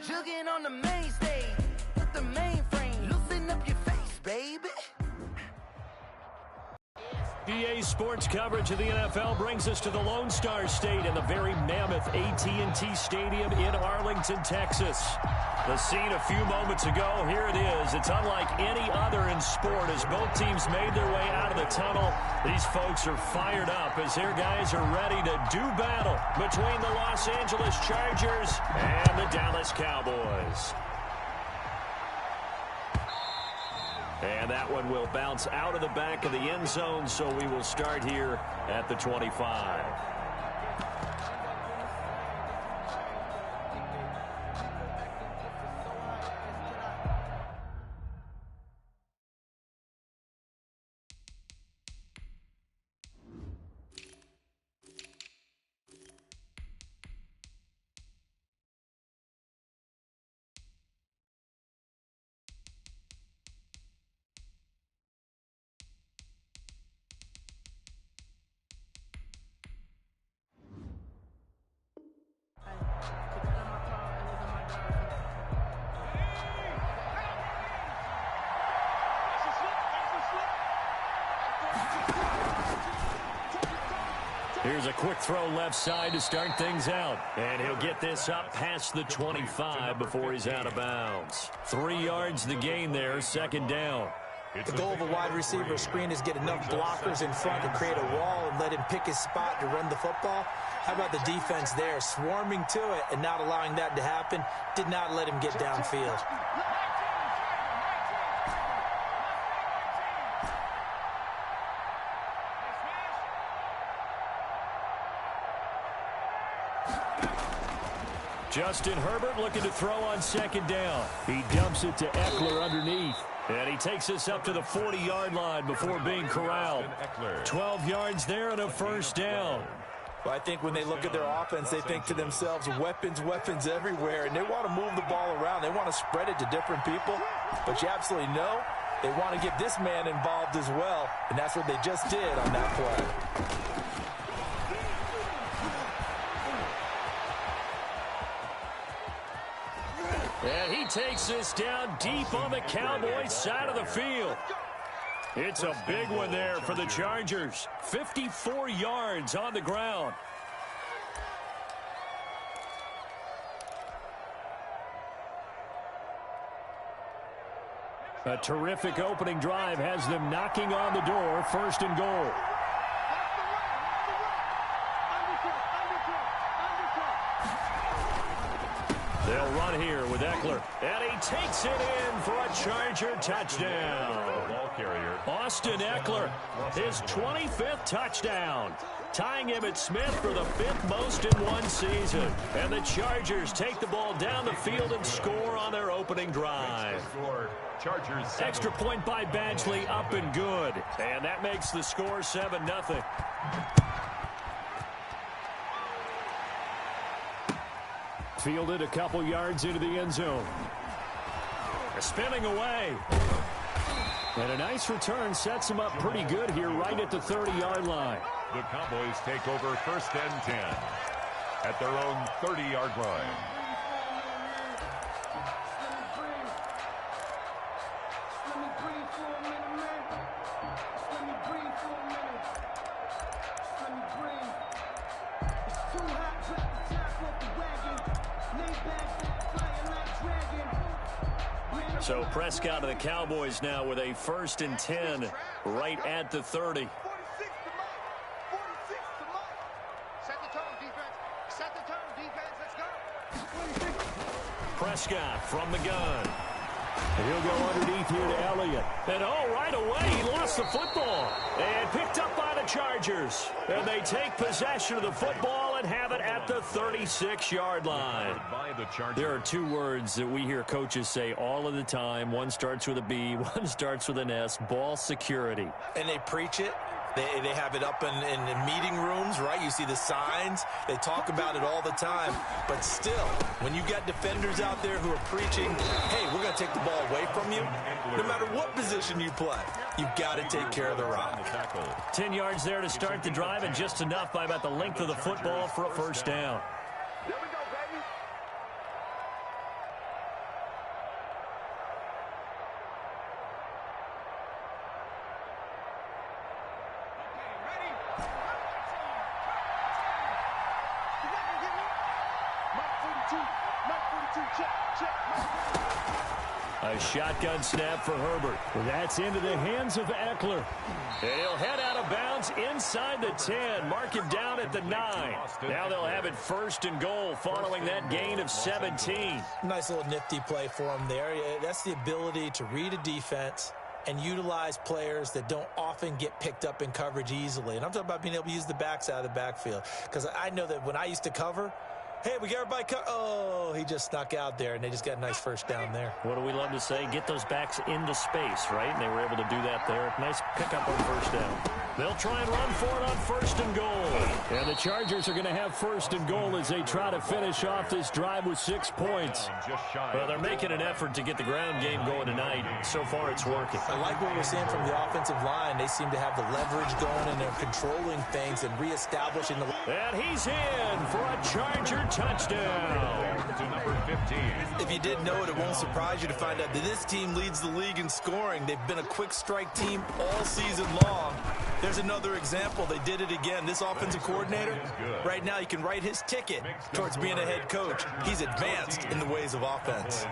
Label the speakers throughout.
Speaker 1: Jugging on the main stage with the mainframe. Loosen up your face, baby.
Speaker 2: EA Sports coverage of the NFL brings us to the Lone Star State in the very mammoth AT&T Stadium in Arlington, Texas. The scene a few moments ago, here it is. It's unlike any other in sport as both teams made their way out of the tunnel. These folks are fired up as their guys are ready to do battle between the Los Angeles Chargers and the Dallas Cowboys. And that one will bounce out of the back of the end zone, so we will start here at the 25. Here's a quick throw left side to start things out. And he'll get this up past the 25 before he's out of bounds. 3 yards the gain there, second down.
Speaker 3: The goal of a wide receiver screen is get enough blockers in front to create a wall and let him pick his spot to run the football. How about the defense there, swarming to it and not allowing that to happen? Did not let him get downfield.
Speaker 2: Justin Herbert looking to throw on second down. He dumps it to Eckler underneath. And he takes us up to the 40-yard line before being corralled. 12 yards there and a first down.
Speaker 3: Well, I think when they look at their offense, they think to themselves, weapons, weapons everywhere, and they want to move the ball around. They want to spread it to different people. But you absolutely know they want to get this man involved as well, and that's what they just did on that play.
Speaker 2: And he takes this down deep on the Cowboys side of the field. It's a big one there for the Chargers. 54 yards on the ground. A terrific opening drive has them knocking on the door, first and goal. They'll run here with Eckler. And he takes it in for a Charger touchdown. Austin Eckler, his 25th touchdown. Tying him at Smith for the 5th most in one season. And the Chargers take the ball down the field and score on their opening drive. Extra point by Badgley, up and good. And that makes the score 7-0. Fielded a couple yards into the end zone. Spinning away. And a nice return sets him up pretty good here right at the 30-yard line.
Speaker 4: The Cowboys take over first and 10 at their own 30-yard line.
Speaker 2: So Prescott of the Cowboys now with a first and 10 right at the 30. Prescott from the gun. He'll go underneath here to Elliott. And right away he lost the football. And picked up by the Chargers. And they take possession of the football and have it at the 36-yard line. There are 2 words that we hear coaches say all of the time. One starts with a B, one starts with an S. Ball security.
Speaker 3: And they preach it. They have it up in meeting rooms, right? You see the signs. They talk about it all the time. But still, when you got defenders out there who are preaching, hey, we're going to take the ball away from you, no matter what position you play, you've got to take care of the rock.
Speaker 2: 10 yards there to start the drive, and just enough by about the length of the football for a first down. A shotgun snap for Herbert. That's into the hands of Eckler. And he'll head out of bounds inside the 10. Mark him down at the 9. Now they'll have it 1st and goal following that gain of 17.
Speaker 3: Nice little nifty play for him there. That's the ability to read a defense and utilize players that don't often get picked up in coverage easily. And I'm talking about being able to use the backs out of the backfield. Because I know that when I used to cover, hey, we got everybody oh, he just snuck out there, and they just got a nice first down there.
Speaker 2: What do we love to say? Get those backs into space, right? And they were able to do that there. Nice pickup on first down. They'll try and run for it on 1st and goal. And the Chargers are going to have 1st and goal as they try to finish off this drive with 6 points. Well, they're making an effort to get the ground game going tonight. So far, it's working.
Speaker 3: I like what we're seeing from the offensive line. They seem to have the leverage going, and they're controlling things and reestablishing the...
Speaker 2: And he's in for a Charger touchdown.
Speaker 4: To number 15.
Speaker 3: If you didn't know it, it won't surprise you to find out that this team leads the league in scoring. They've been a quick strike team all season long. There's another example. They did it again. This offensive coordinator, right now, you can write his ticket towards being a head coach. He's advanced in the ways of offense.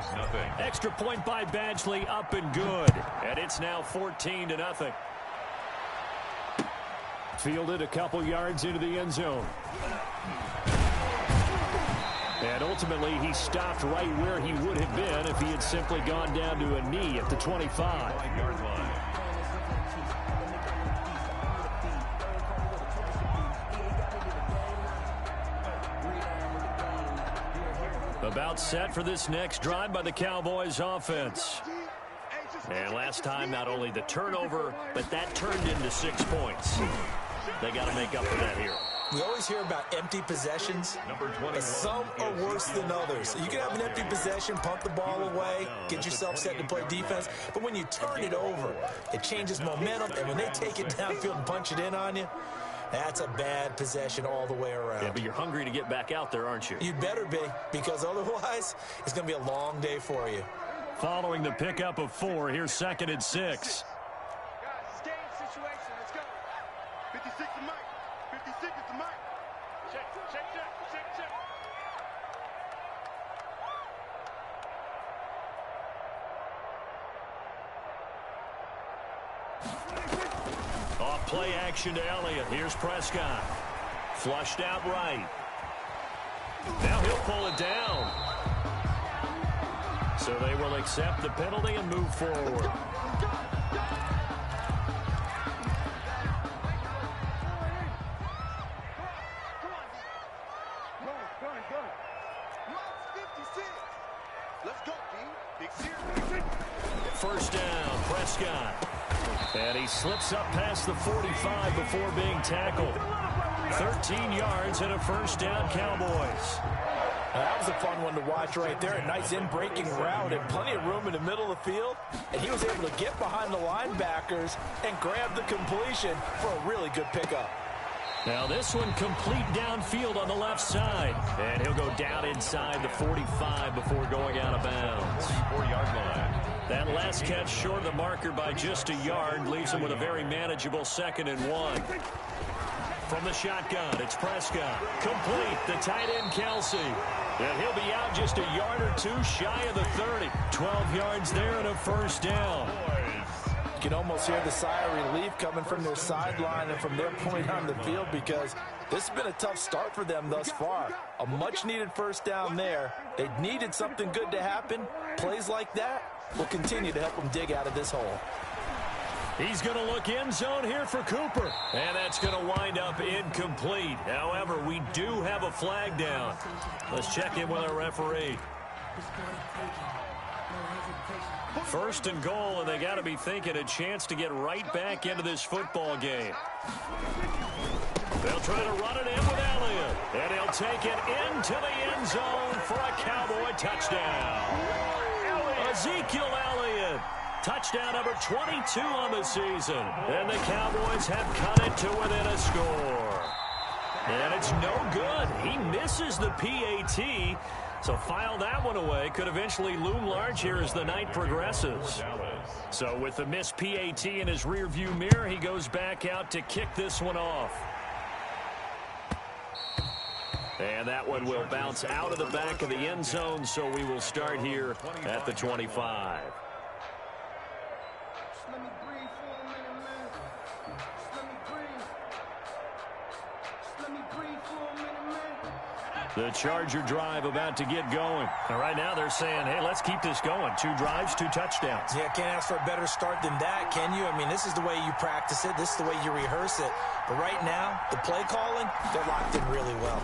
Speaker 2: Extra point by Badgley, up and good. And it's now 14-0. Fielded a couple yards into the end zone. And ultimately, he stopped right where he would have been if he had simply gone down to a knee at the 25. About set for this next drive by the Cowboys offense. And last time, not only the turnover, but that turned into 6 points. They got to make up for that here.
Speaker 3: We always hear about empty possessions, but some are worse than others. You can have an empty possession, punt the ball away, get yourself set to play defense, but when you turn it over, it changes momentum, and when they take it downfield and punch it in on you, that's a bad possession all the way around.
Speaker 2: Yeah, but you're hungry to get back out there, aren't you?
Speaker 3: You better be, because otherwise, it's going to be a long day for you.
Speaker 2: Following the pickup of 4, here's 2nd and 6. Off play action to Elliott. Here's Prescott. Flushed out right. Now he'll pull it down. So they will accept the penalty and move forward. First down, Prescott. And he slips up past the 45 before being tackled. 13 yards and a first down, Cowboys.
Speaker 3: That was a fun one to watch right there. A nice in-breaking route and plenty of room in the middle of the field. And he was able to get behind the linebackers and grab the completion for a really good pickup.
Speaker 2: Now this one complete downfield on the left side. And he'll go down inside the 45 before going out of bounds.
Speaker 4: 4-yard line.
Speaker 2: That last catch short of the marker by just a yard leaves him with a very manageable 2nd and 1. From the shotgun, it's Prescott. Complete, the tight end Kelsey. And he'll be out just a yard or two shy of the 30. 12 yards there and a first down.
Speaker 3: You can almost hear the sigh of relief coming from their sideline and from their point on the field, because this has been a tough start for them thus far. A much-needed first down there. They needed something good to happen. Plays like that will continue to help them dig out of this hole.
Speaker 2: He's going to look end zone here for Cooper. And that's going to wind up incomplete. However, we do have a flag down. Let's check in with our referee. 1st and goal, and they got to be thinking a chance to get right back into this football game. They'll try to run it in with Elliott. And he'll take it into the end zone for a Cowboy touchdown. Ezekiel Elliott. Touchdown number 22 on the season. And the Cowboys have cut it to within a score. And it's no good. He misses the PAT. So file that one away. Could eventually loom large here as the night progresses. So with the missed PAT in his rearview mirror, he goes back out to kick this one off. And that one will bounce out of the back of the end zone, so we will start here at the 25. The Charger drive about to get going. And right now they're saying, hey, let's keep this going. 2 drives, 2 touchdowns.
Speaker 3: Yeah, can't ask for a better start than that, can you? I mean, this is the way you practice it. This is the way you rehearse it. But right now, the play calling, they're locked in really well.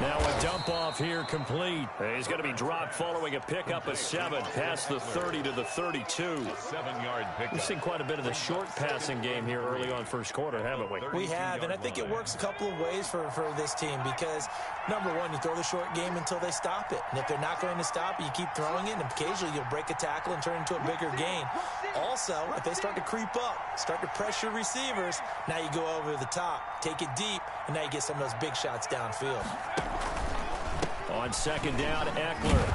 Speaker 2: Now a dump off here complete. He's going to be dropped following a pickup of 7 past the 30 to the 32.
Speaker 4: 7-yard pickup.
Speaker 2: We've seen quite a bit of the short passing game here early on first quarter, haven't we?
Speaker 3: We have, and I think it works a couple of ways for this team because, number one, you throw the short game until they stop it. And if they're not going to stop it, you keep throwing it, and occasionally you'll break a tackle and turn it into a bigger gain. Also, if they start to creep up, start to pressure receivers, now you go over the top, take it deep, and now you get some of those big shots downfield.
Speaker 2: On second down, Eckler.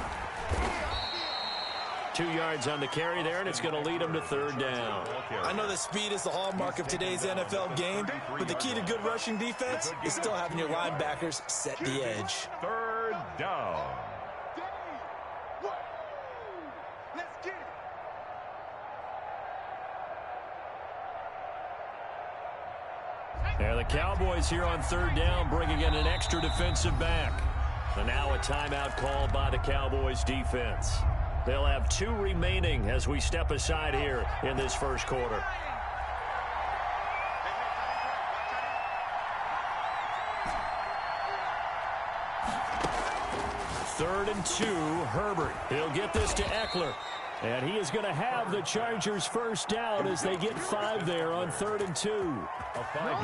Speaker 2: 2 yards on the carry there, and it's going to lead him to third down.
Speaker 3: I know that speed is the hallmark of today's NFL game, but the key to good rushing defense is still having your linebackers set the edge.
Speaker 4: Third down.
Speaker 2: And the Cowboys here on third down, bringing in an extra defensive back. And now a timeout called by the Cowboys defense. They'll have 2 remaining as we step aside here in this first quarter. Third and 2, Herbert. He'll get this to Eckler. And he is going to have the Chargers first down as they get 5 there on third and 2.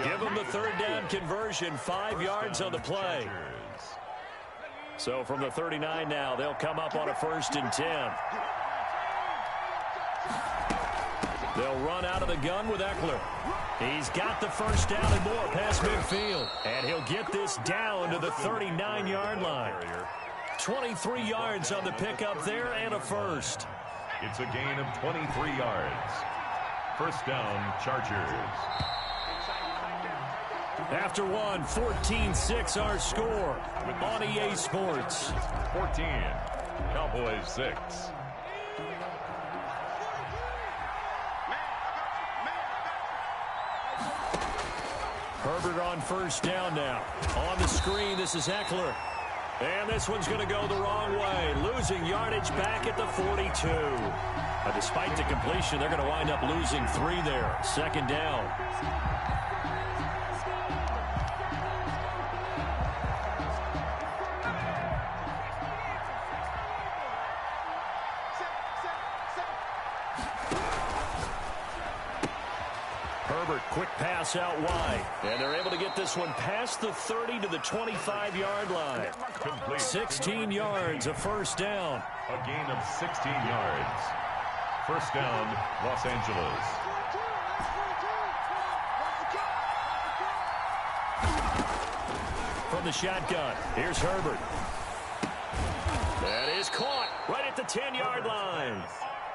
Speaker 2: Give them the third down conversion, 5 yards on the play. So from the 39 now, they'll come up on a 1st and 10. They'll run out of the gun with Eckler. He's got the first down and more past midfield. And he'll get this down to the 39-yard line. 23 yards on the pickup there and a first.
Speaker 4: It's a gain of 23 yards. First down, Chargers.
Speaker 2: After one, 14-6 our score on EA Sports.
Speaker 4: 14, Cowboys 6.
Speaker 2: Herbert on first down now. On the screen, this is Eckler. And this one's going to go the wrong way. Losing yardage back at the 42. Despite the completion, they're going to wind up losing 3 there. Second down. Herbert, quick pass out wide. And they're able to get this one past the 30 to the 25-yard line.
Speaker 4: Complete.
Speaker 2: 16 yards, a first down.
Speaker 4: A gain of 16 yards. First down, Los Angeles.
Speaker 2: From the shotgun, here's Herbert. That is caught right at the 10-yard line.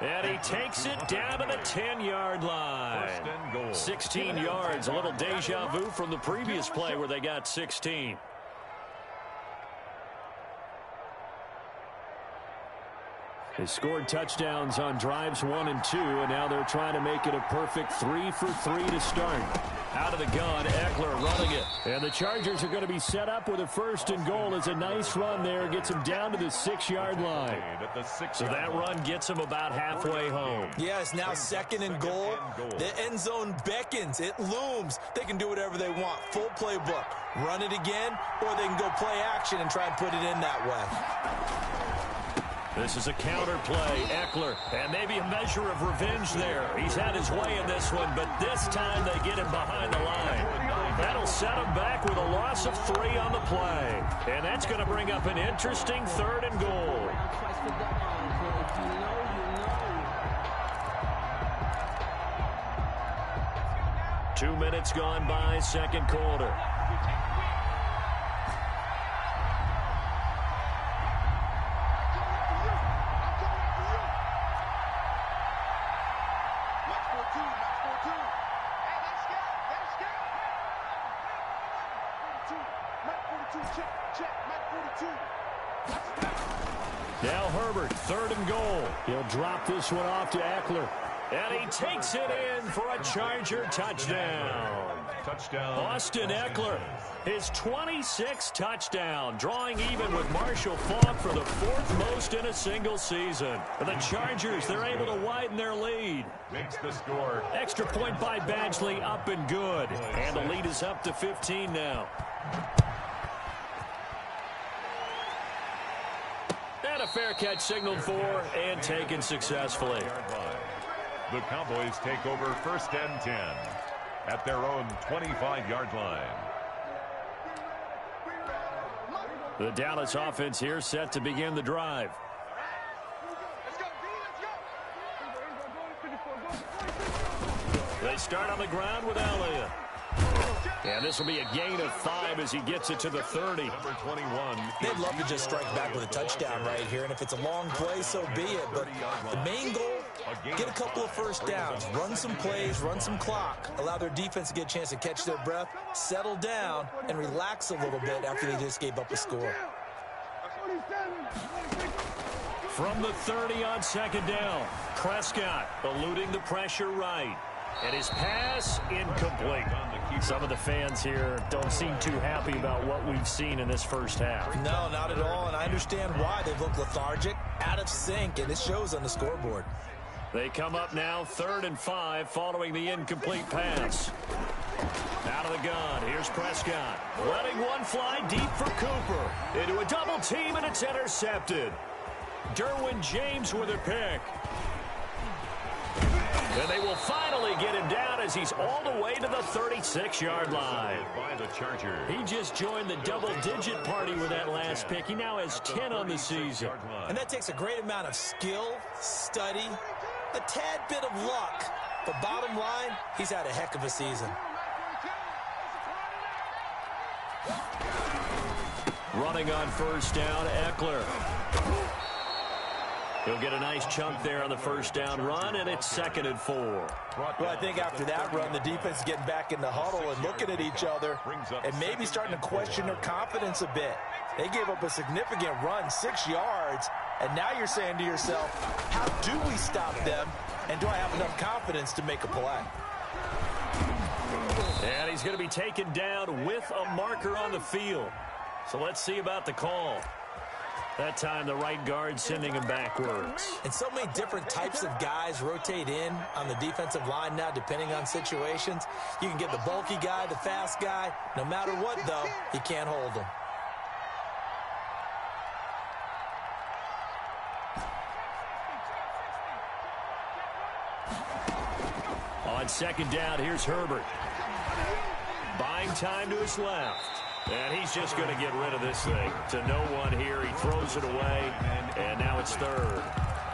Speaker 2: And he takes it down to the 10-yard line.
Speaker 4: First and goal.
Speaker 2: 16 yards, a little deja vu from the previous play where they got 16. They scored touchdowns on drives 1 and 2, and now they're trying to make it a perfect 3 for 3 to start. Out of the gun, Eckler running it. And the Chargers are going to be set up with a first and goal. It's a nice run there. Gets them down to the 6-yard line. So that run gets them about halfway home.
Speaker 3: Yeah, it's now second and goal. The end zone beckons. It looms. They can do whatever they want. Full playbook. Run it again, or they can go play action and try and put it in that way.
Speaker 2: This is a counter play, Eckler, and maybe a measure of revenge there. He's had his way in this one, but this time they get him behind the line. That'll set him back with a loss of 3 on the play. And that's going to bring up an interesting 3rd and goal. Two minutes gone by, second quarter. Now Herbert, 3rd and goal. He'll drop this one off to Eckler. And he takes it in for a Charger touchdown. Austin Eckler, his 26th touchdown, drawing even with Marshall Faulk for the 4th most in a single season. For the Chargers, they're able to widen their lead.
Speaker 4: Makes the score.
Speaker 2: Extra point by Badgley, up and good. And the lead is up to 15 now. And a fair catch signaled for and taken successfully.
Speaker 4: The Cowboys take over 1st and 10 at their own 25-yard line.
Speaker 2: The Dallas offense here set to begin the drive. They start on the ground with Elliott. And this will be a gain of 5 as he gets it to the 30.
Speaker 4: Number 21.
Speaker 3: They'd love to just strike back with a touchdown right here, and if it's a long play, so be it. But the main goal, get a couple of first downs, run some plays, run some clock, allow their defense to get a chance to catch their breath, settle down, and relax a little bit after they just gave up a score.
Speaker 2: From the 30 on 2nd down, Prescott eluding the pressure right. And his pass incomplete. Some of the fans here don't seem too happy about what we've seen in this first half.
Speaker 3: No, not at all, and I understand why. They've looked lethargic, out of sync, and it shows on the scoreboard.
Speaker 2: They come up now 3rd and 5 following the incomplete pass. Out of the gun, here's Prescott. Letting one fly deep for Cooper. Into a double team, and it's intercepted. Derwin James with a pick. And they will finally get him down as he's all the way to the 36-yard line.
Speaker 4: By the Chargers.
Speaker 2: He just joined the double-digit party with that last pick. He now has 10 on the season.
Speaker 3: And that takes a great amount of skill, study, a tad bit of luck. But bottom line, he's had a heck of a season.
Speaker 2: Running on 1st down, Eckler. He'll get a nice chunk there on the 1st down run, and it's 2nd and 4.
Speaker 3: Well, I think after that run, the defense is getting back in the huddle and looking at each other and maybe starting to question their confidence a bit. They gave up a significant run, 6 yards, and now you're saying to yourself, how do we stop them, and do I have enough confidence to make a play?
Speaker 2: And he's going to be taken down with a marker on the field. So let's see about the call. That time, the right guard sending him backwards.
Speaker 3: And so many different types of guys rotate in on the defensive line now, depending on situations. You can get the bulky guy, the fast guy. No matter what, though, you can't hold him.
Speaker 2: On 2nd down, here's Herbert. Buying time to his left. And he's just going to get rid of this thing to no one here. He throws it away, and now it's 3rd.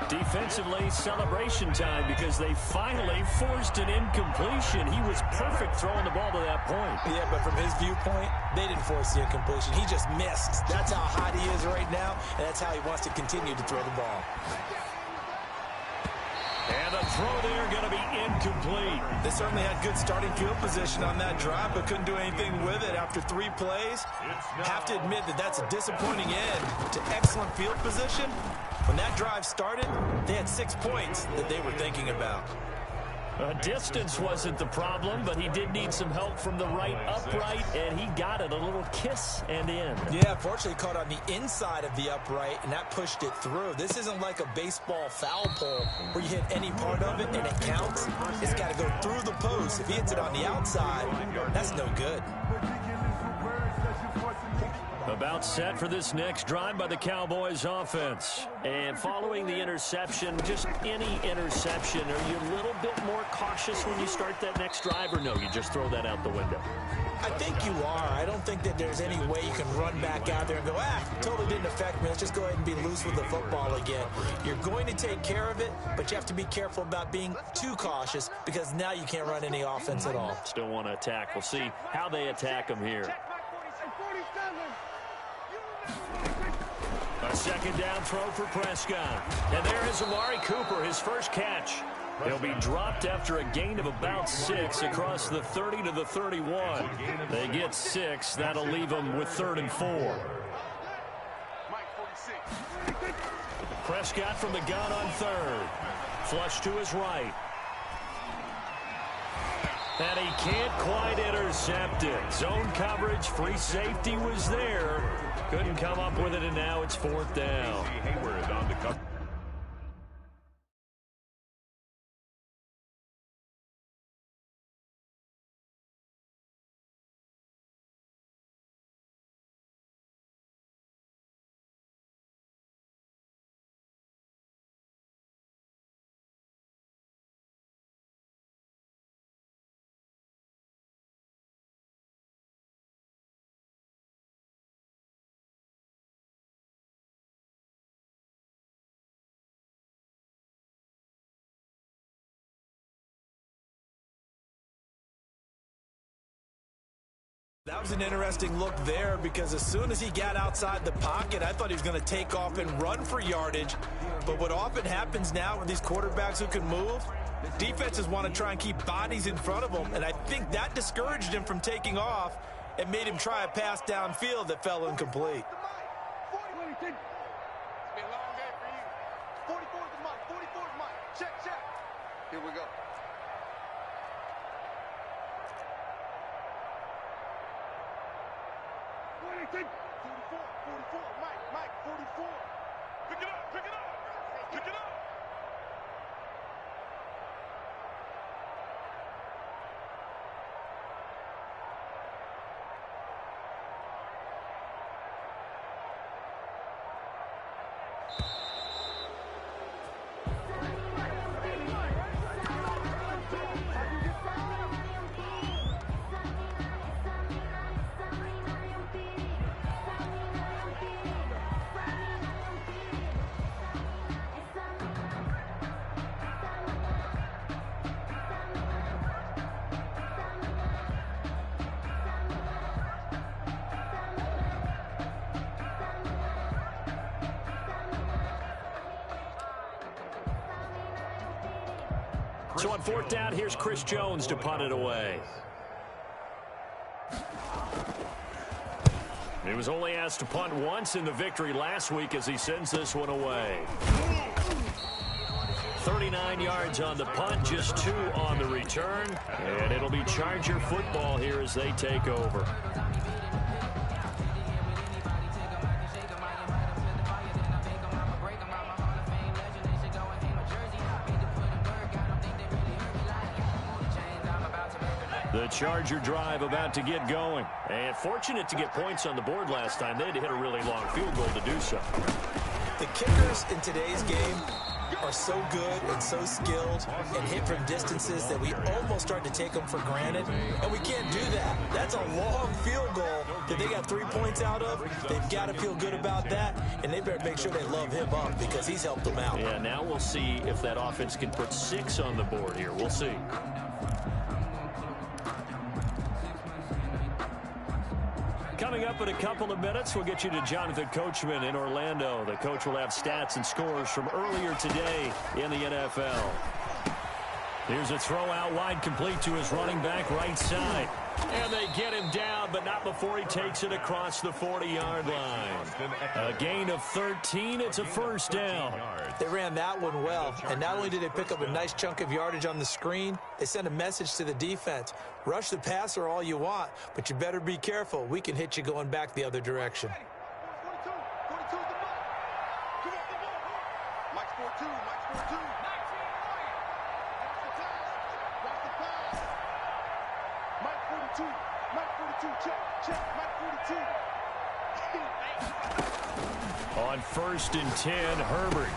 Speaker 2: Defensively, celebration time because they finally forced an incompletion. He was perfect throwing the ball to that point.
Speaker 3: Yeah, but from his viewpoint, they didn't force the incompletion. He just missed. That's how hot he is right now, and that's how he wants to continue to throw the ball.
Speaker 2: And the throw there going to be incomplete.
Speaker 3: They certainly had good starting field position on that drive, but couldn't do anything with it after 3 plays. Have to admit that that's a disappointing end to excellent field position. When that drive started, they had 6 points that they were thinking about.
Speaker 2: Distance wasn't the problem, but he did need some help from the right upright, and he got it. A little kiss and in.
Speaker 3: Yeah, fortunately caught on the inside of the upright, and that pushed it through. This isn't like a baseball foul pole where you hit any part of it and it counts. It's got to go through the post. If he hits it on the outside, that's no good.
Speaker 2: About set for this next drive by the Cowboys offense. And following the interception, just any interception, are you a little bit more cautious when you start that next drive, or no, you just throw that out the window?
Speaker 3: I think you are. I don't think that there's any way you can run back out there and go, totally didn't affect me. Let's just go ahead and be loose with the football again. You're going to take care of it, but you have to be careful about being too cautious because now you can't run any offense at all.
Speaker 2: Still want to attack. We'll see how they attack them here. A 2nd down throw for Prescott. And there is Amari Cooper, his first catch. He'll be dropped after a gain of about 6 across the 30 to the 31. They get 6. That'll leave them with 3rd and 4. Prescott from the gun on 3rd. Flush to his right. And he can't quite intercept it. Zone coverage, free safety was there. Couldn't come up with it, and now it's 4th down.
Speaker 4: Hayward on the cover.
Speaker 3: That was an interesting look there because as soon as he got outside the pocket, I thought he was going to take off and run for yardage. But what often happens now with these quarterbacks who can move, defenses want to try and keep bodies in front of them, and I think that discouraged him from taking off and made him try a pass downfield that fell incomplete.
Speaker 5: It's been a long day for you. 44 is the mark. 44 is mine. Check, check. Here we go. What do you think? 44, Mike, 44. Pick it up, pick it up, pick it up.
Speaker 2: So on 4th down, here's Chris Jones to punt it away. He was only asked to punt once in the victory last week as he sends this one away. 39 yards on the punt, just 2 on the return. And it'll be Charger football here as they take over. The Charger drive about to get going. And fortunate to get points on the board last time. They had to hit a really long field goal to do so.
Speaker 3: The kickers in today's game are so good and so skilled and hit from distances that we almost start to take them for granted. And we can't do that. That's a long field goal that they got 3 points out of. They've got to feel good about that. And they better make sure they love him up because he's helped them out.
Speaker 2: Yeah, now we'll see if that offense can put 6 on the board here. We'll see. Coming up in a couple of minutes, we'll get you to Jonathan Coachman in Orlando. The coach will have stats and scores from earlier today in the NFL. Here's a throw out wide, complete to his running back right side. And they get him down, but not before he takes it across the 40-yard line. A gain of 13. It's a 1st down.
Speaker 3: They ran that one well, and not only did they pick up a nice chunk of yardage on the screen, they sent a message to the defense. Rush the passer all you want, but you better be careful. We can hit you going back the other direction.
Speaker 5: 42 is the mark. Come on, the ball. Mike's 42, Mike's 42. Watch the pass. Mike 42, check, Mike 42.
Speaker 2: On 1st and 10, Herbert.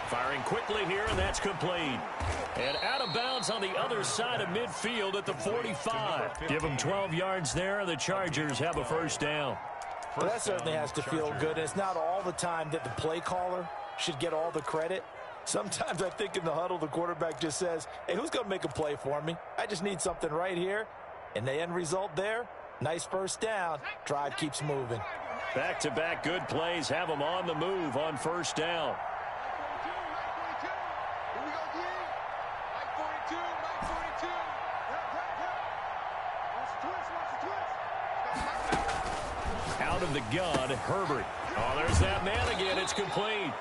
Speaker 2: Firing quickly here, and that's complete. And out of bounds on the other side of midfield at the 45. Give them 12 yards there, and the Chargers have a 1st down.
Speaker 3: Well, that certainly has to feel good. And it's not all the time that the play caller should get all the credit. Sometimes I think in the huddle, the quarterback just says, hey, who's going to make a play for me? I just need something right here. And the end result there, nice 1st down. Drive keeps moving.
Speaker 2: Back-to-back good plays have them on the move on 1st down. Out of the gun, Herbert. Oh, there's that man again. It's complete.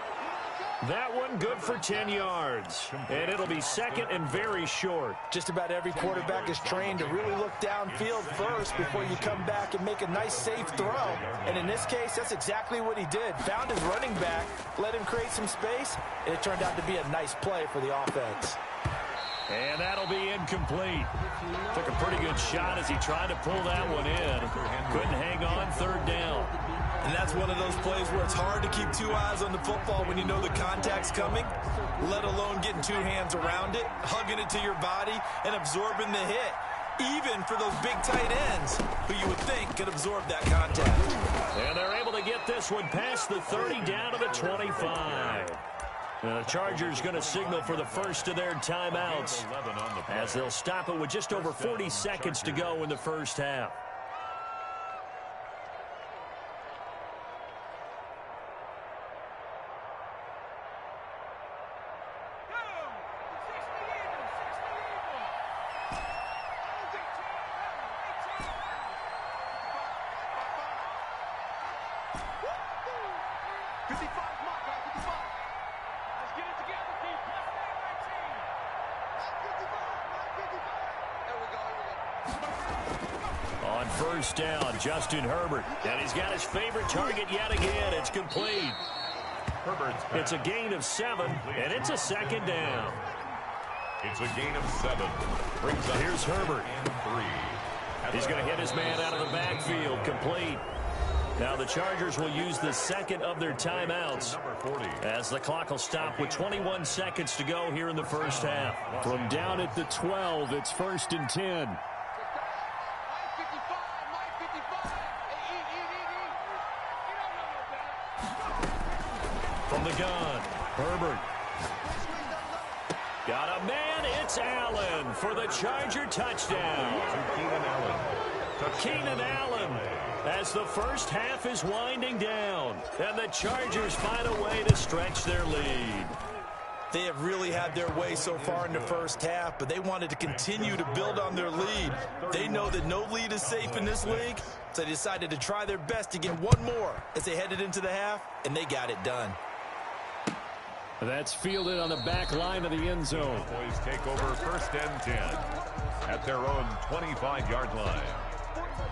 Speaker 2: That one good for 10 yards. And it'll be second and very short.
Speaker 3: Just about every quarterback is trained to really look downfield first before you come back and make a nice, safe throw. And in this case, that's exactly what he did. Found his running back, let him create some space, and it turned out to be a nice play for the offense.
Speaker 2: And that'll be incomplete. Took a pretty good shot as he tried to pull that one in. Couldn't hang on, third down.
Speaker 3: And that's one of those plays where it's hard to keep two eyes on the football when you know the contact's coming, let alone getting two hands around it, hugging it to your body, and absorbing the hit, even for those big tight ends who you would think could absorb that contact.
Speaker 2: And they're able to get this one past the 30 down to the 25. The Chargers going to signal for the first of their timeouts as they'll stop it with just over 40 seconds to go in the first half. On first down, Justin Herbert. And he's got his favorite target yet again. It's complete. It's a gain of 7, and it's a second down.
Speaker 4: It's a gain of 7. Brings up
Speaker 2: Here's Herbert.
Speaker 4: 3.
Speaker 2: He's going to hit his man out of the backfield. Complete. Now the Chargers will use the second of their timeouts as the clock will stop with 21 seconds to go here in the first half. From down at the 12, it's first and 10. From the gun, Herbert. Got a man, it's Allen for the Charger touchdown. Keenan Allen as the first half is winding down. And the Chargers find a way to stretch their lead.
Speaker 3: They have really had their way so far in the first half, but they wanted to continue to build on their lead. They know that no lead is safe in this league, so they decided to try their best to get one more as they headed into the half, and they got it done.
Speaker 2: That's fielded on the back line of the end zone.
Speaker 4: Boys take over first and 10 at their own 25-yard line.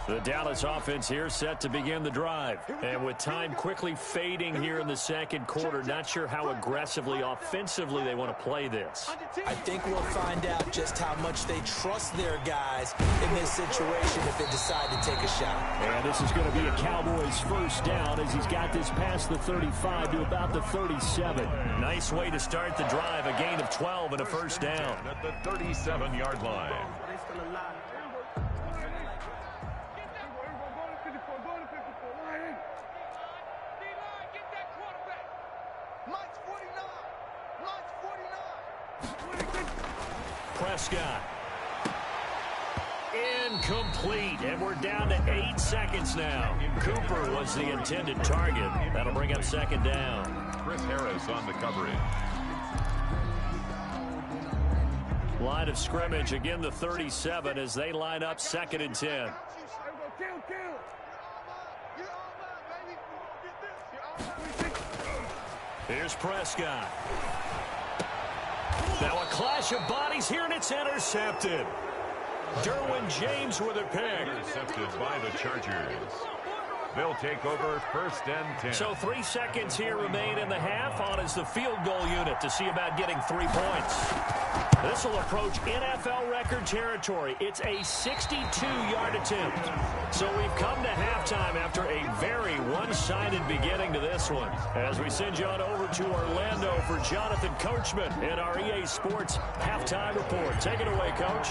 Speaker 2: The Dallas offense here set to begin the drive. And with time quickly fading here in the second quarter, not sure how aggressively, offensively they want to play this.
Speaker 3: I think we'll find out just how much they trust their guys in this situation if they decide to take a shot.
Speaker 2: And this is going to be a Cowboys first down as he's got this past the 35 to about the 37. Nice way to start the drive, a gain of 12 and a first down.
Speaker 4: At the 37-yard line.
Speaker 2: Prescott. Incomplete, and we're down to 8 seconds now. Cooper was the intended target. That'll bring up second down.
Speaker 4: Chris Harris on the coverage.
Speaker 2: Line of scrimmage, again the 37 as they line up second and 10. Here's Prescott. Now a clash of bodies here, and it's intercepted. Derwin James with a pick.
Speaker 4: Intercepted by the Chargers. They'll take over first and 10.
Speaker 2: So 3 seconds here remain in the half. On is the field goal unit to see about getting 3 points. This will approach NFL record territory. It's a 62-yard attempt. So we've come to halftime after a very one-sided beginning to this one. As we send you on over to Orlando for Jonathan Coachman in our EA Sports halftime report. Take it away, Coach.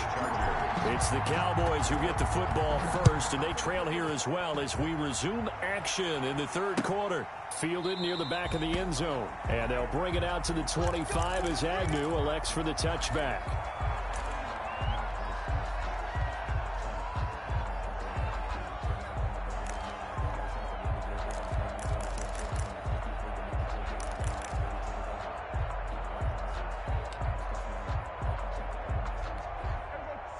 Speaker 2: It's the Cowboys who get the football first, and they trail here as well as we resume action in the third quarter. Fielded near the back of the end zone. And they'll bring it out to the 25 as Agnew elects for the touchback.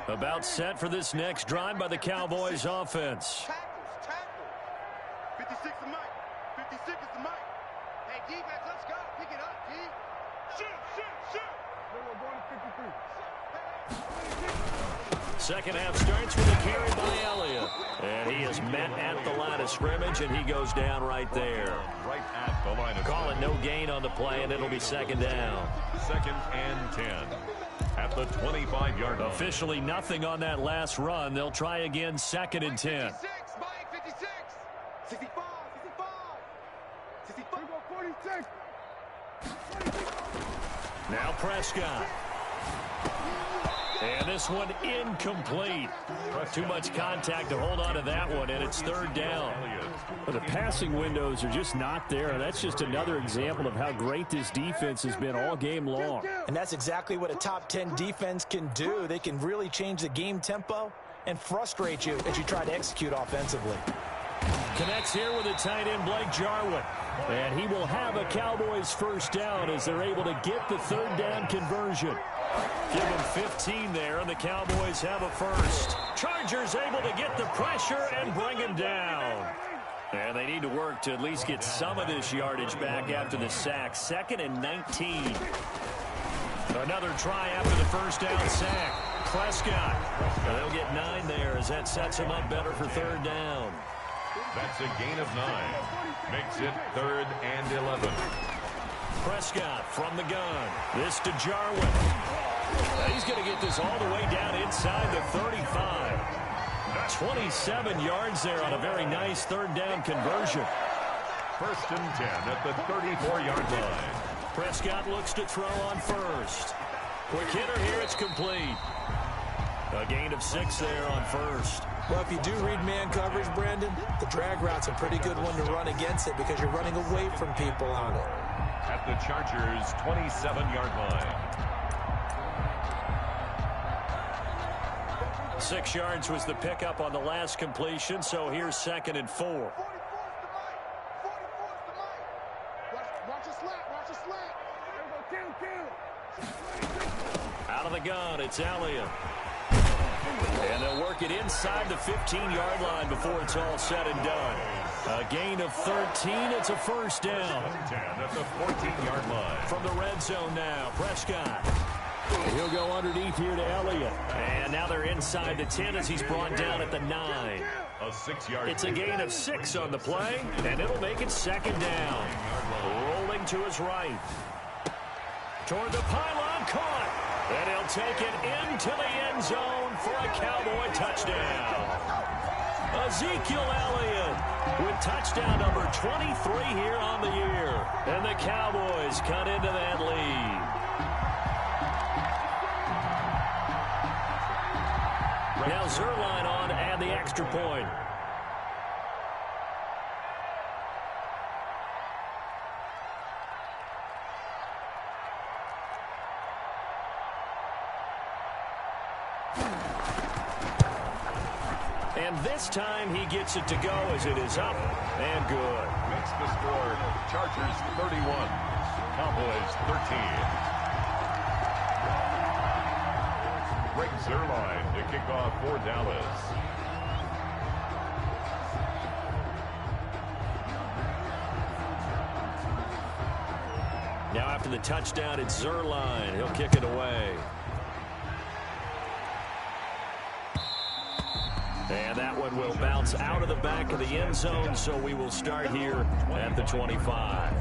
Speaker 2: About set for this next drive by the Cowboys offense.
Speaker 5: Tackles. 56 to Mike. 56 is the Mike. Hey, defense, let's go. Pick it up, D. Shoot. We're going to 53.
Speaker 2: Second half starts with a carry by Elliott. And he is met at the line of scrimmage, and he goes down right there.
Speaker 4: Right at the line of
Speaker 2: Call it no gain on the play, and it'll be second down.
Speaker 4: 2nd and 10 at the 25-yard line.
Speaker 2: Officially nothing on that last run. They'll try again, 2nd and 10.
Speaker 5: 56, Mike, 56. 65. 46.
Speaker 2: Now Prescott. And this one incomplete. Too much contact to hold on to that one, and it's 3rd down.
Speaker 6: Well, the passing windows are just not there. That's just another example of how great this defense has been all game long.
Speaker 3: And that's exactly what a top 10 defense can do. They can really change the game tempo and frustrate you as you try to execute offensively.
Speaker 2: Connects here with a tight end, Blake Jarwin.
Speaker 6: And he will have a Cowboys first down as they're able to get the 3rd down conversion.
Speaker 2: Give him 15 there, and the Cowboys have a first. Chargers able to get the pressure and bring him down. And they need to work to at least get some of this yardage back after the sack. 2nd and 19. Another try after the first down sack. Prescott. They'll get 9 there as that sets him up better for 3rd down.
Speaker 4: That's a gain of 9. Makes it 3rd and 11.
Speaker 2: Prescott from the gun. This to Jarwin. Now he's going to get this all the way down inside the 35. 27 yards there on a very nice 3rd down conversion.
Speaker 4: 1st and 10 at the 34-yard line.
Speaker 2: Prescott looks to throw on first. Quick hitter here, it's complete. A gain of 6 there on first.
Speaker 3: Well, if you do read man coverage, Brandon, the drag route's a pretty good one to run against it because you're running away from people on it.
Speaker 4: At the Chargers' 27-yard line.
Speaker 2: 6 yards was the pickup on the last completion, so here's 2nd and 4.
Speaker 5: 44's the Mike. Watch a slant. Kill.
Speaker 2: Out of the gun, it's Elliott. And they'll work it inside the 15-yard line before it's all said and done. A gain of 13. It's a first down.
Speaker 4: 10 at the 14-yard line.
Speaker 2: From the red zone now, Prescott.
Speaker 6: He'll go underneath here to Elliott.
Speaker 2: And now they're inside the 10 as he's brought down at the 9.
Speaker 4: A 6-yard.
Speaker 2: It's a gain of 6 on the play, and it'll make it 2nd down. Rolling to his right. Toward the pylon, caught. And he'll take it into the end zone for a Cowboy touchdown. Ezekiel Elliott with touchdown number 23 here on the year. And the Cowboys cut into that lead. Now Zuerlein on to add the extra point. And this time he gets it to go as it is up and good.
Speaker 4: Makes the score Chargers 31, Cowboys 13. Greg Zuerlein to kick off for Dallas.
Speaker 2: Now after the touchdown, it's Zuerlein. He'll kick it away. And that one will bounce out of the back of the end zone, so we will start here at the 25.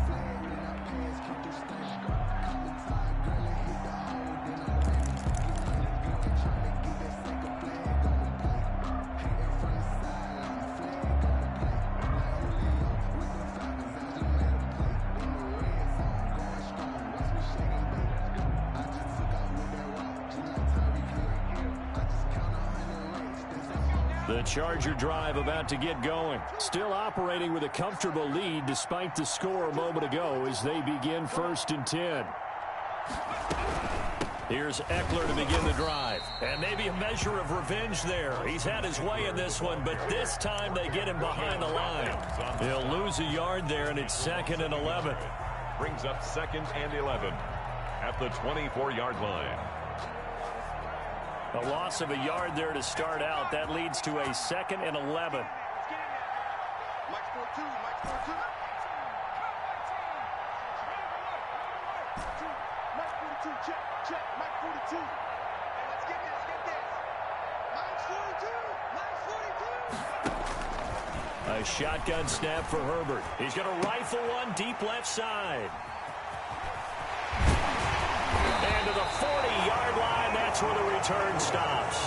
Speaker 2: The Charger drive about to get going.
Speaker 6: Still operating with a comfortable lead despite the score a moment ago as they begin 1st and 10.
Speaker 2: Here's Ekeler to begin the drive. And maybe a measure of revenge there. He's had his way in this one, but this time they get him behind the line. He'll lose a yard there, and it's 2nd and 11.
Speaker 4: Brings up 2nd and 11 at the 24-yard line.
Speaker 6: A loss of a yard there to start out. That leads to a 2nd and 11.
Speaker 5: Mike's 4-2. Mike's 4-2. Mike 42. Check. Check. Mike 42. Hey, let's get this. Get this. Mike's 42. Mike's 42.
Speaker 6: A shotgun snap for Herbert. He's going to rifle one deep left side. And to the 40-yard line, that's where the return stops.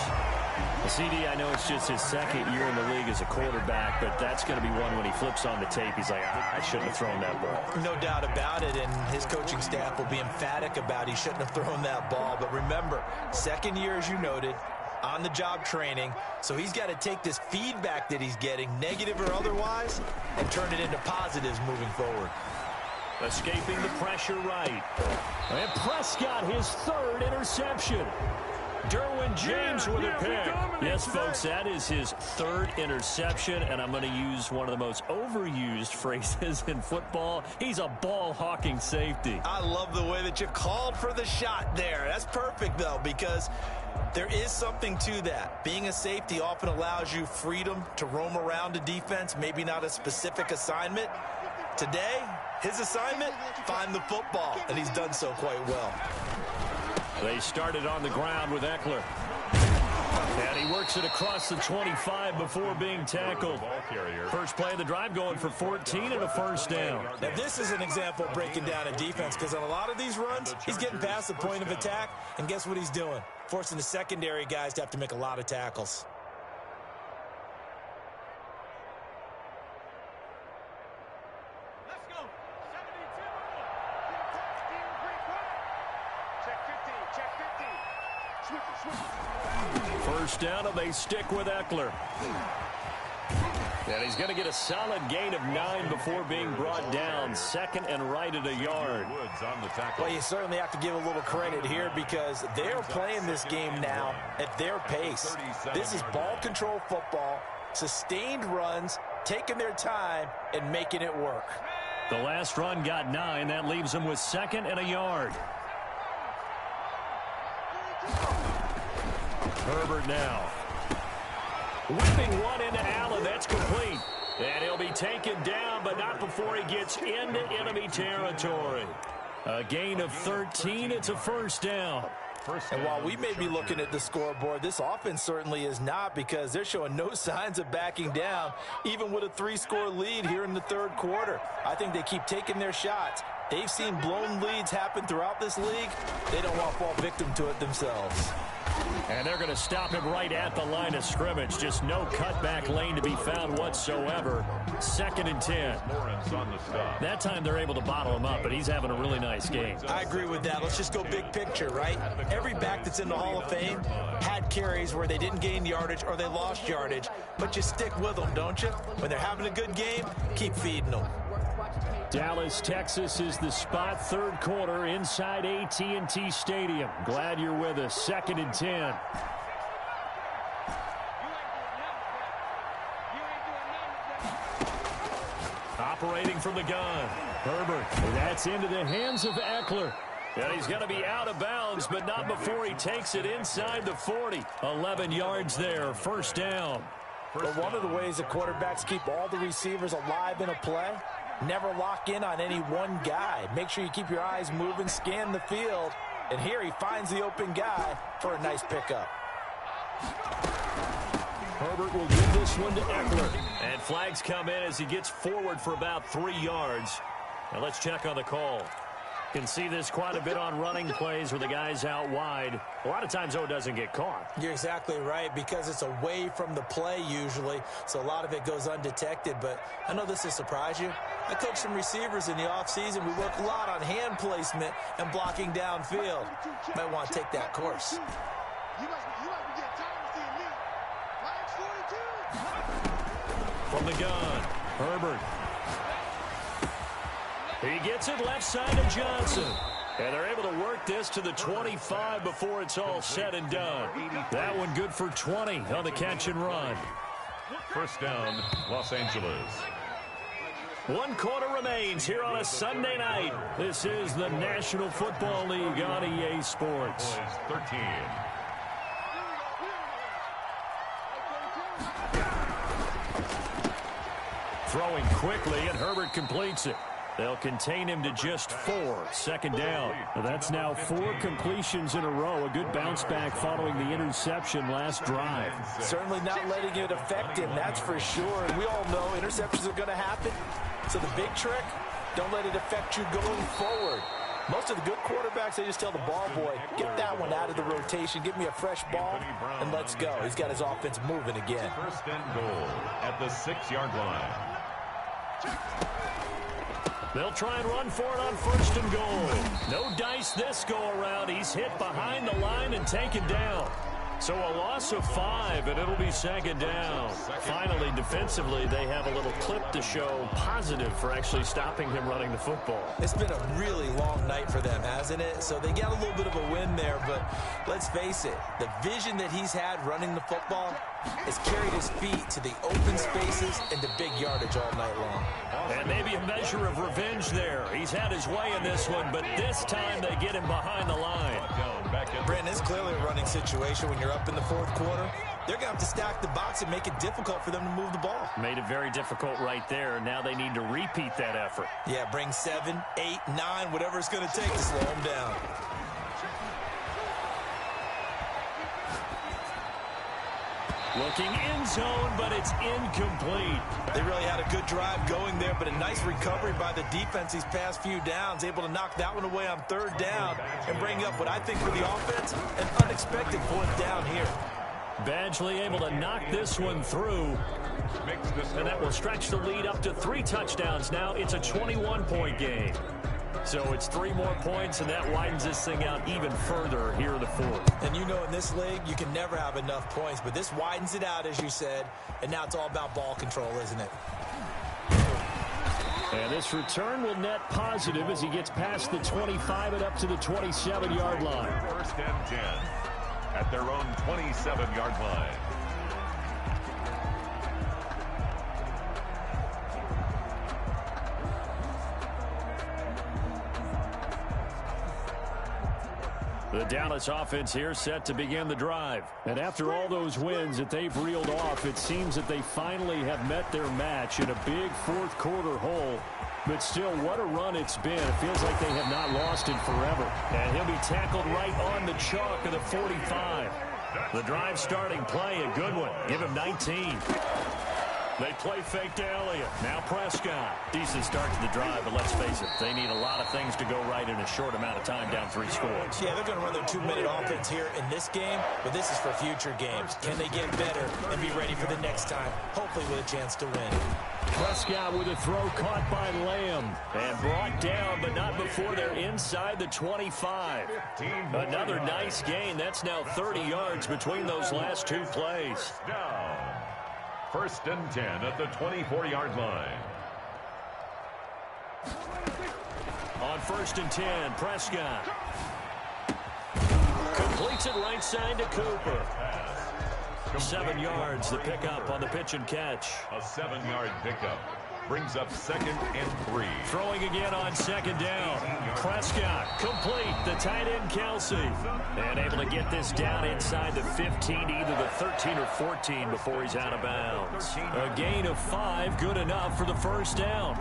Speaker 6: CD, I know it's just his 2nd year in the league as a quarterback, but that's going to be one when he flips on the tape. He's like, I shouldn't have thrown that ball.
Speaker 3: No doubt about it, and his coaching staff will be emphatic about he shouldn't have thrown that ball. But remember, 2nd year, as you noted, on-the-job training, so he's got to take this feedback that he's getting, negative or otherwise, and turn it into positives moving forward.
Speaker 6: Escaping the pressure right. And Prescott, his 3rd interception. Derwin James with a pick. Yes, folks, that is his 3rd interception, and I'm going to use one of the most overused phrases in football. He's a ball-hawking safety.
Speaker 3: I love the way that you called for the shot there. That's perfect, though, because there is something to that. Being a safety often allows you freedom to roam around a defense, maybe not a specific assignment. Today, his assignment, find the football, and he's done so quite well.
Speaker 6: They started on the ground with Eckler. And he works it across the 25 before being tackled. First play of the drive going for 14 and a 1st down.
Speaker 3: Now, this is an example of breaking down a defense, because on a lot of these runs, he's getting past the point of attack, and guess what he's doing? Forcing the secondary guys to have to make a lot of tackles.
Speaker 6: First down, and they stick with Eckler. And he's going to get a solid gain of 9 before being brought down. 2nd and right at a yard.
Speaker 3: Well, you certainly have to give a little credit here, because they're playing this game now at their pace. This is ball control football, sustained runs, taking their time, and making it work.
Speaker 6: The last run got 9. That leaves them with 2nd and a yard. Herbert now. Whipping one into Allen. That's complete. And he'll be taken down, but not before he gets into enemy territory. A gain of 13. It's a 1st down.
Speaker 3: And while we may be looking at the scoreboard, this offense certainly is not, because they're showing no signs of backing down, even with a 3-score lead here in the 3rd quarter. I think they keep taking their shots. They've seen blown leads happen throughout this league. They don't want to fall victim to it themselves.
Speaker 6: And they're going to stop him right at the line of scrimmage. Just no cutback lane to be found whatsoever. 2nd and 10. That time they're able to bottle him up, but he's having a really nice game.
Speaker 3: I agree with that. Let's just go big picture, right? Every back that's in the Hall of Fame had carries where they didn't gain yardage or they lost yardage, but you stick with them, don't you? When they're having a good game, keep feeding them.
Speaker 6: Dallas, Texas is the spot. 3rd quarter inside AT&T Stadium. Glad you're with us. 2nd and 10. Operating from the gun. Herbert. That's into the hands of Eckler. And he's going to be out of bounds, but not before he takes it inside the 40. 11 yards there. 1st down.
Speaker 3: But one of the ways that quarterbacks keep all the receivers alive in a play, never lock in on any one guy. Make sure you keep your eyes moving, scan the field. And here he finds the open guy for a nice pickup.
Speaker 6: Herbert will give this one to Eckler. And flags come in as he gets forward for about 3 yards. Now let's check on the call. Can see this quite a bit on running plays where the guy's out wide. A lot of times, though, it doesn't get caught.
Speaker 3: You're exactly right, because it's away from the play usually, so a lot of it goes undetected. But I know this will surprise you. I coach some receivers in the offseason. We work a lot on hand placement and blocking downfield. Might want to take that course.
Speaker 5: You must be getting tired of seeing me. Mike's 42.
Speaker 6: From the gun, Herbert. He gets it left side of Johnson. And they're able to work this to the 25 before it's all said and done. That one good for 20 on the catch and run.
Speaker 4: 1st down, Los Angeles.
Speaker 6: 1 quarter remains here on a Sunday night. This is the National Football League on EA Sports.
Speaker 4: 13.
Speaker 2: throwing quickly, and Herbert completes it. They'll contain him to just 4. Second down.
Speaker 6: Well, that's now 4 completions in a row. A good bounce back following the interception last drive.
Speaker 3: Certainly not letting it affect him, that's for sure. And we all know interceptions are going to happen. So the big trick, don't let it affect you going forward. Most of the good quarterbacks, they just tell the ball boy, get that one out of the rotation, give me a fresh ball, and let's go. He's got his offense moving again.
Speaker 4: First and goal at the 6-yard line.
Speaker 2: They'll try and run for it on first and goal. No dice this go-around. He's hit behind the line and taken down. So a loss of 5, and it'll be second down. Finally, defensively, they have a little clip to show positive for actually stopping him running the football.
Speaker 3: It's been a really long night for them, hasn't it? So they got a little bit of a win there, but let's face it, the vision that he's had running the football has carried his feet to the open spaces and the big yardage all night long.
Speaker 2: And maybe a measure of revenge there. He's had his way in this one, but this time they get him behind the line.
Speaker 3: Brandon, it's clearly a running situation when you're up in the fourth quarter. They're going to have to stack the box and make it difficult for them to move the ball.
Speaker 2: Made it very difficult right there. Now they need to repeat that effort.
Speaker 3: Yeah, bring 7, 8, 9, whatever it's going to take to slow them down.
Speaker 2: Looking end zone, but it's incomplete.
Speaker 3: They really had a good drive going there, but a nice recovery by the defense these past few downs, able to knock that one away on third down and bring up what I think for the offense, an unexpected fourth down here.
Speaker 2: Badgley able to knock this one through, and that will stretch the lead up to 3 touchdowns. Now it's a 21-point game. So it's 3 more points, and that widens this thing out even further here in the fourth.
Speaker 3: And you know in this league, you can never have enough points, but this widens it out, as you said, and now it's all about ball control, isn't it?
Speaker 6: And this return will net positive as he gets past the 25 and up to the 27-yard line.
Speaker 4: First and 10 at their own 27-yard line.
Speaker 2: The Dallas offense here set to begin the drive.
Speaker 6: And after all those wins that they've reeled off, it seems that they finally have met their match in a big fourth quarter hole. But still, what a run it's been. It feels like they have not lost in forever.
Speaker 2: And he'll be tackled right on the chalk of the 45. The drive starting play, a good one. Give him 19. They play fake to Elliott. Now Prescott. Decent start to the drive, but let's face it, they need a lot of things to go right in a short amount of time, down 3 scores.
Speaker 3: Yeah, they're going to run their 2-minute offense here in this game, but this is for future games. Can they get better and be ready for the next time, hopefully with a chance to win?
Speaker 6: Prescott with a throw caught by Lamb.
Speaker 2: And brought down, but not before they're inside the 25. Another nice gain. That's now 30 yards between those last 2 plays.
Speaker 4: Down. First and 10 at the 24-yard line.
Speaker 2: On first and 10, Prescott completes it right side to Cooper. 7 yards, the pickup on the pitch and catch.
Speaker 4: A 7-yard pickup brings up 2nd and 3.
Speaker 2: Throwing again on 2nd down. Prescott complete, the tight end Kelsey. And able to get this down inside the 15, either the 13 or 14 before he's out of bounds. A gain of 5, good enough for the first down.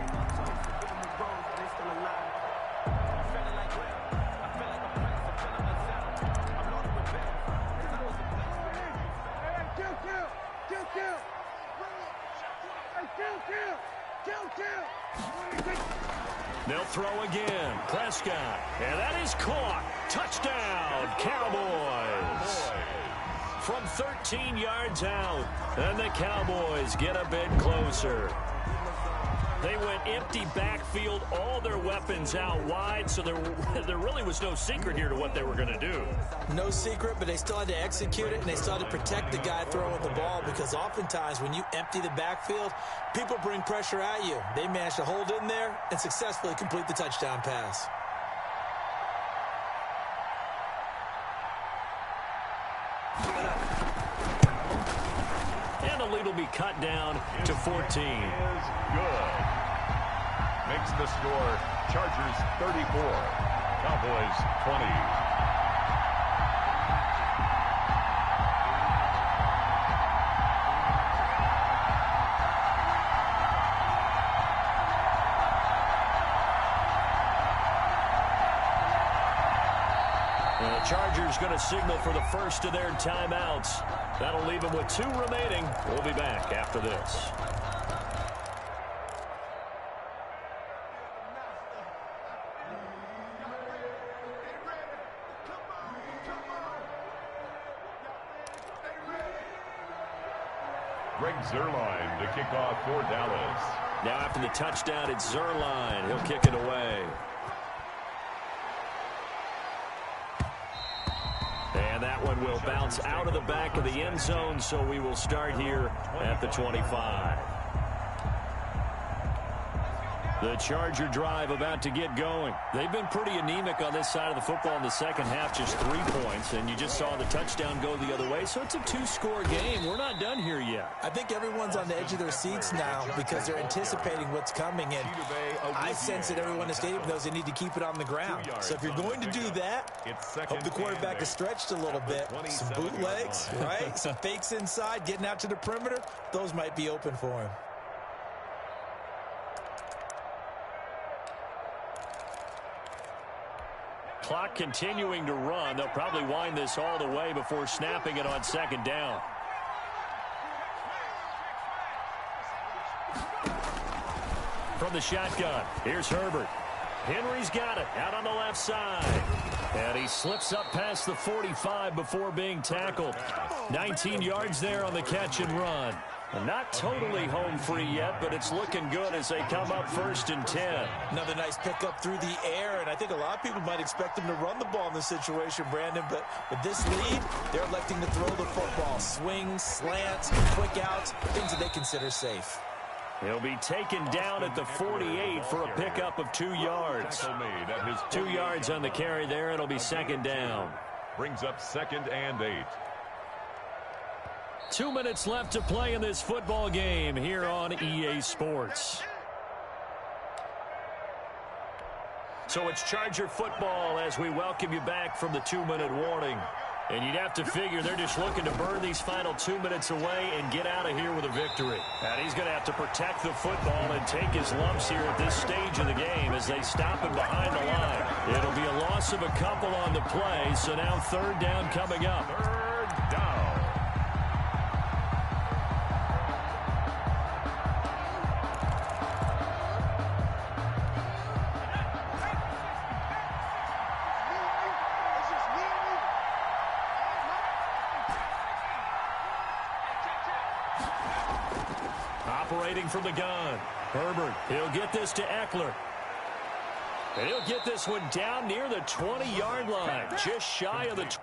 Speaker 2: They'll throw again. Prescott. And that is caught. Touchdown, Cowboys. From 13 yards out. And the Cowboys get a bit closer. They went empty backfield, all their weapons out wide, so there really was no secret here to what they were going to do.
Speaker 3: No secret, but they still had to execute it, and they still had to protect the guy throwing the ball, because oftentimes when you empty the backfield, people bring pressure at you. They managed to hold in there and successfully complete the touchdown pass.
Speaker 2: And the lead will be cut down to 14.
Speaker 4: Is good. Makes the score Chargers 34, Cowboys 20.
Speaker 2: The Chargers going to signal for the first of their timeouts. That'll leave them with 2 remaining. We'll be back after this.
Speaker 4: Greg Zuerlein to kick off for Dallas.
Speaker 2: Now after the touchdown, it's Zuerlein. He'll kick it away. And that one will bounce out of the back of the end zone, so we will start here at the 25. The Charger drive about to get going. They've been pretty anemic on this side of the football in the second half, just 3 points, and you just saw the touchdown go the other way, so it's a 2-score game. We're not done here yet.
Speaker 3: I think everyone's on the edge of their seats now because they're anticipating what's coming, and I sense that everyone in the stadium knows they need to keep it on the ground. So if you're going to do that, hope the quarterback is stretched a little bit. Some bootlegs, right? Some fakes inside, getting out to the perimeter. Those might be open for him.
Speaker 2: Clock continuing to run. They'll probably wind this all the way before snapping it on second down. From the shotgun, here's Herbert. Henry's got it out on the left side. And he slips up past the 45 before being tackled. 19 yards there on the catch and run. Not totally home free yet, but it's looking good as they come up 1st and 10.
Speaker 3: Another nice pickup through the air, and I think a lot of people might expect them to run the ball in this situation, Brandon, but with this lead, they're electing to throw the football. Swings, slants, quick outs, things that they consider safe.
Speaker 2: He'll be taken down at the 48 for a pickup of 2 yards. 2 yards on the carry there. It'll be second down.
Speaker 4: Brings up 2nd and 8.
Speaker 2: 2 minutes left to play in this football game here on EA Sports. So it's Charger football as we welcome you back from the 2-minute warning. And you'd have to figure they're just looking to burn these final 2 minutes away and get out of here with a victory. And he's going to have to protect the football and take his lumps here at this stage of the game as they stop him behind the line. It'll be a loss of a couple on the play, so now 3rd down coming up.
Speaker 4: 3rd down.
Speaker 2: Operating from the gun, Herbert. He'll get this to Eckler. And he'll get this one down near the 20-yard line, just shy of the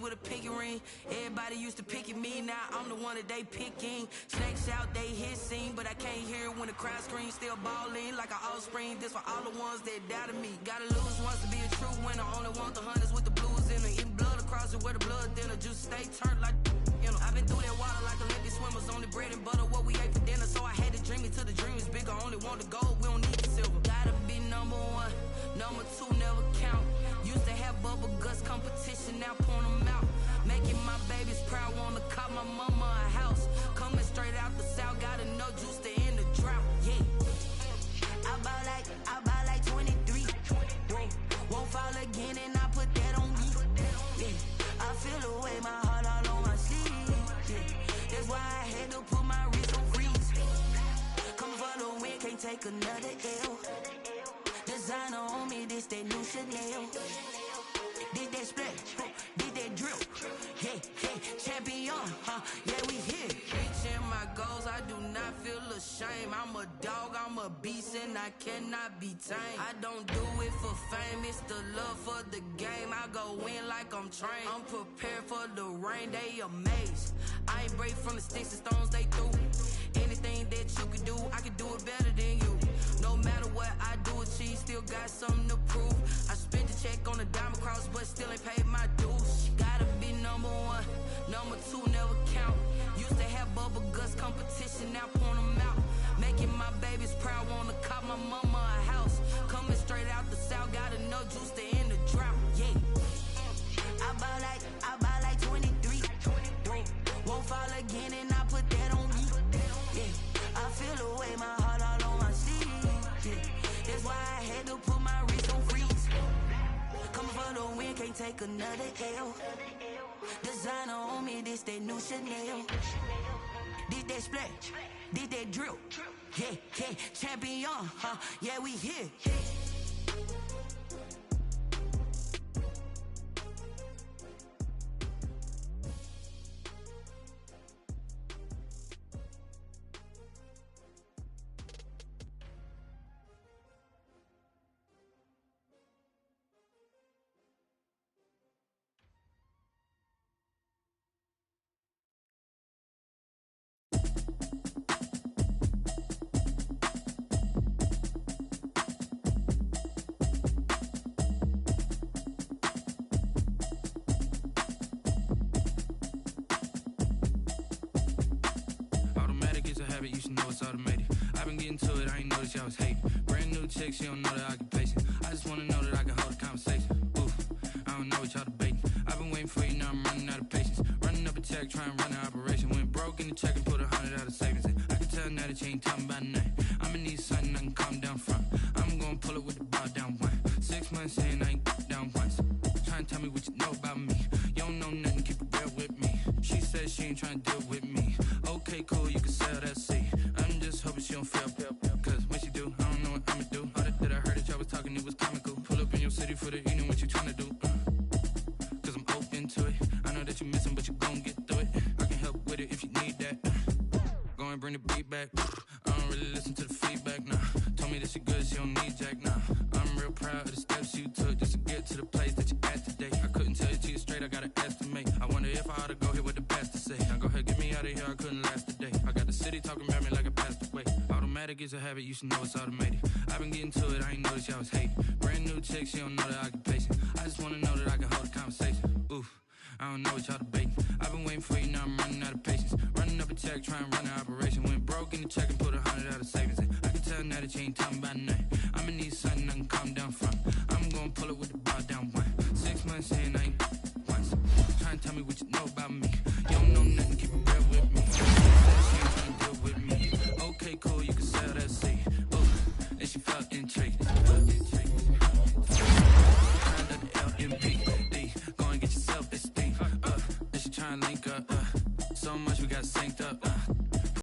Speaker 1: with a pinky ring. Everybody used to pick at me, now I'm the one that they picking. Snakes out, they hit scene, but I can't hear it when the crowd screams. Still balling like an offspring. This for all the ones that doubted me. Gotta lose once to be a true winner. Only want the hunters with the blues in it. Eating blood across it where the blood thinner. Juice stay turned like, you know. I've been through that water like Olympic swimmers. Only bread and butter, what we ate for dinner. So I had to dream it till the dream is bigger. Only want the gold, we don't need the silver. Gotta be number one, number two never count. Used to have bubble guts competition, now point them out. Making my babies proud, wanna cop my mama a house. Coming straight out the south, gotta know juice to end the drought, yeah. I buy like 23. Won't fall again and I put that on me, yeah. I feel the way, my heart all on my sleeve, yeah. That's why I had to put my wrist on freeze. Coming for the win, can't take another L. Designer on me, this that new Chanel. Did that splash, did that drip, yeah, champion, yeah, we here. Reaching my goals, I do not feel ashamed. I'm a dog, I'm a beast, and I cannot be tamed. I don't do it for fame, it's the love for the game. I go in like I'm trained. I'm prepared for the rain, they amazed. I ain't break from the sticks and stones they threw. Anything that you can do, I can do it better than you. No matter what I do, achieve, still got something to prove. I spent the check on the diamond cross, but still ain't paid my dues. Gotta be number one, number two never count. Used to have bubble guts competition, now point them out. Making my babies proud, wanna cop my mama a house. Coming straight out the south, got enough juice to end the drought. Yeah, I buy like 23. Won't fall again, and I put that on me. Yeah, I feel the way, my heart all on my sleeve. Yeah, that's why I had to put my wrist on freeze. Coming for the win, can't take another L. Designer on me, this that new Chanel. Did that splash, did that drill. Yeah, champion, yeah, we here.
Speaker 7: You should know it's automated. I've been getting to it, I ain't noticed y'all was hating. Brand new chick, she don't know the occupation. I just wanna know that I can hold a conversation. Oof, I don't know what y'all debating. I've been waiting for you, now I'm running out of patience. Running up a check, trying to run an operation. Went broke in the check and put 100 out of savings in. I can tell now that you ain't talking about nothing. I'ma need something I can calm down from. I'm gonna pull it with the bar down one. 6 months in, I ain't down once. Trying to tell me what you know about me. You don't know nothing, keep it real with me. She said she ain't trying to deal with me. Okay, cool, you can sell that seat. I'm just hoping she don't fail. Cause when she do, I don't know what I'ma do. All that I heard that y'all was talking, it was comical. Pull up in your city for the evening, what you tryna do? Cause I'm open to it. I know that you missing, but you gon' get through it. I can help with it if you need that. Go and bring the beat back. I don't really listen to the feedback, nah. Told me that she good, she don't need jack, nah. I'm real proud of the steps you took just to get to the place that you at today. I couldn't tell you to you straight, I gotta estimate. I wonder if I ought to go here with the best to say. Now go ahead, get me out of here, I couldn't last a day. I got the city talking about me like I passed away. Automatic is a habit, you should know it's automated. I've been getting to it, I ain't noticed y'all was hating. Brand new chick, she don't know the occupation. I just wanna know that I can hold a conversation. Oof, I don't know what y'all debating. I've been waiting for you, now I'm running out of patience. Running up a check, trying to run an operation. Went broke in the check and put 100 out of savings in. I can tell now that you ain't talking about nothing. I'ma need something I can calm down from. I'm gonna pull it with the bar down one. 6 months in, I ain't once. Trying to tell me what you know about me. You don't know nothing, keep it real with me. She ain't trying to deal with me. Okay, cool, you can sell that seat. Ooh, and she felt intrigued. LMPD, go and get your self-esteem. And she trying to link up. So much we got synced up.